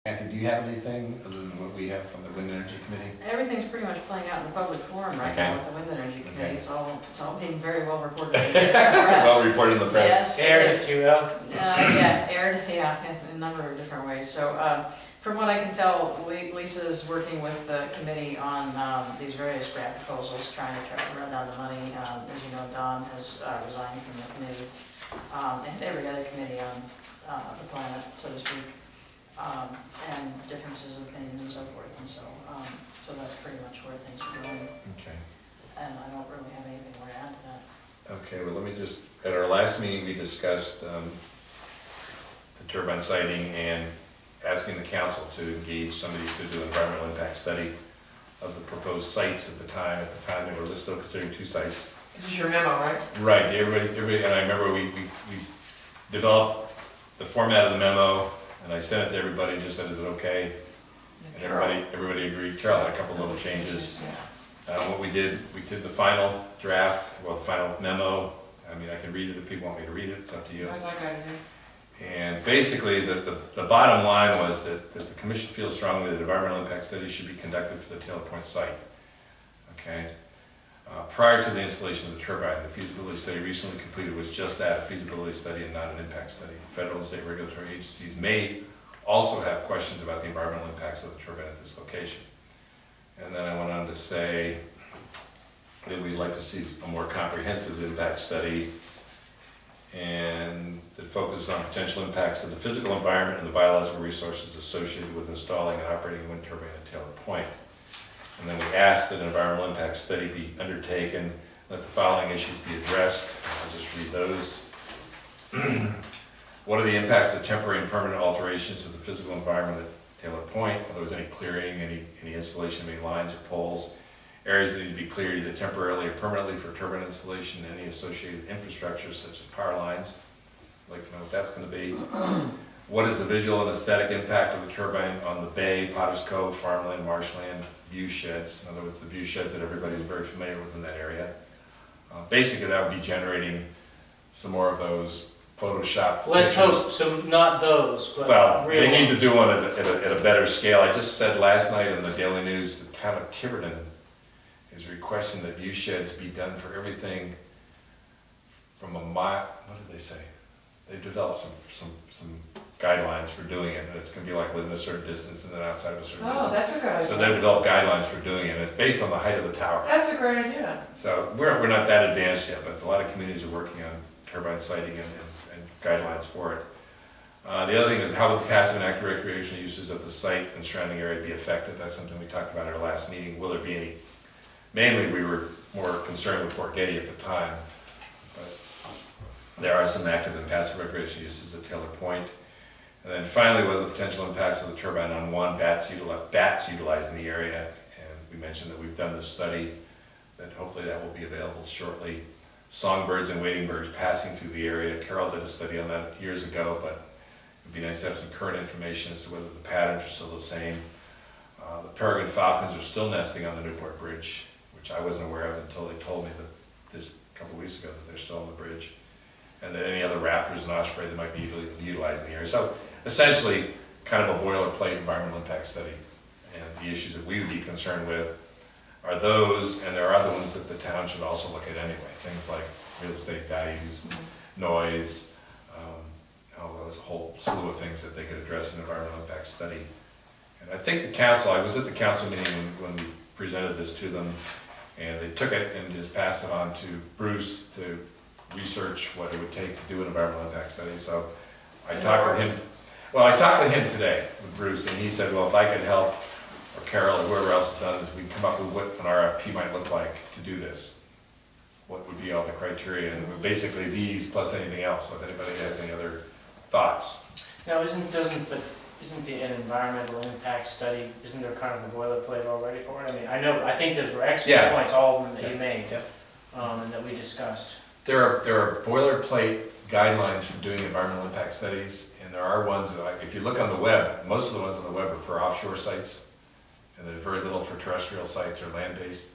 Kathy, do you have anything other than what we have from the Wind Energy Committee? Everything's pretty much playing out in the public forum right now with the Wind Energy Committee. Okay. It's all being very well reported in the press. Well reported in the press. Yes, Aired, if you will. yeah, aired, yeah, in a number of different ways. So from what I can tell, Lisa's working with the committee on these various grant proposals, trying to run down the money. As you know, Don has resigned from the committee, and every other committee on the planet, so to speak. And differences of opinion and so forth, and so that's pretty much where things are going. Okay. And I don't really have anything more to add to that. Okay, well let me just, at our last meeting we discussed the turbine siting and asking the council to engage somebody to do an environmental impact study of the proposed sites at the time. At the time they were still considering 2 sites. This is your memo, right? Right, everybody, and I remember we developed the format of the memo, and I sent it to everybody and just said, is it okay? And everybody agreed. Carol had a couple little changes. What we did the final draft, well, the final memo. I mean, I can read it if people want me to read it. It's up to you. That's like I do. And basically, the bottom line was that the commission feels strongly that environmental impact studies should be conducted for the Taylor Point site. Okay. Prior to the installation of the turbine, the feasibility study recently completed was just that, a feasibility study and not an impact study. Federal and state regulatory agencies may also have questions about the environmental impacts of the turbine at this location. And then I went on to say that we'd like to see a more comprehensive impact study and that focuses on potential impacts of the physical environment and the biological resources associated with installing and operating a wind turbine at Taylor Point. And then we asked that an environmental impact study be undertaken, that the following issues be addressed. I'll just read those. What are the impacts of temporary and permanent alterations to the physical environment at Taylor Point? Whether there's any clearing, any installation of any lines or poles, areas that need to be cleared either temporarily or permanently for turbine installation, and any associated infrastructure such as power lines. I'd like to know what that's going to be. What is the visual and aesthetic impact of the turbine on the bay, Potter's Cove, farmland, marshland, view sheds? In other words, the view sheds that everybody is very familiar with in that area. Basically, that would be generating some more of those Photoshop. Let's hope, so not those, but well, real they need to ones. do one at a better scale. I just said last night in the Daily News, the town of Tiverton is requesting that view sheds be done for everything from a mile. What did they say? They've developed some guidelines for doing it, and it's going to be like within a certain distance and then outside of a certain distance. Oh, that's a good idea. So they've developed guidelines for doing it, and it's based on the height of the tower. That's a great idea. So we're not that advanced yet, but a lot of communities are working on turbine siting and guidelines for it. The other thing is, how will the passive and active recreational uses of the site and surrounding area be affected? That's something we talked about at our last meeting. Will there be any? Mainly we were more concerned with Fort Getty at the time, but there are some active and passive recreational uses at Taylor Point. And then finally, what are the potential impacts of the turbine on bats utilized in the area? And we mentioned that we've done this study, that hopefully that will be available shortly. Songbirds and wading birds passing through the area. Carol did a study on that years ago, but it would be nice to have some current information as to whether the patterns are still the same. The peregrine falcons are still nesting on the Newport Bridge, which I wasn't aware of until they told me that this a couple of weeks ago that they're still on the bridge. And that any other raptors and osprey that might be utilized in the area. So essentially, kind of a boilerplate environmental impact study. And the issues that we would be concerned with are those, and there are other ones that the town should also look at anyway. Things like real estate values, noise, there's a whole slew of things that they could address in an environmental impact study. And I think the council, I was at the council meeting when we presented this to them, and they took it and just passed it on to Bruce to research what it would take to do an environmental impact study. So I talked with him. Well, I talked with him today, with Bruce, and he said, well, if I could help, or Carol, or whoever else has done this, we come up with what an RFP might look like to do this. What would be all the criteria, and basically these plus anything else, so if anybody has any other thoughts. Now, isn't an environmental impact study, isn't there kind of a boilerplate already for it? I mean, I think those were excellent points, all of them that you made, and that we discussed. There are boilerplate guidelines for doing environmental impact studies, and there are ones that, if you look on the web, most of the ones on the web are for offshore sites, and there's very little for terrestrial sites or land-based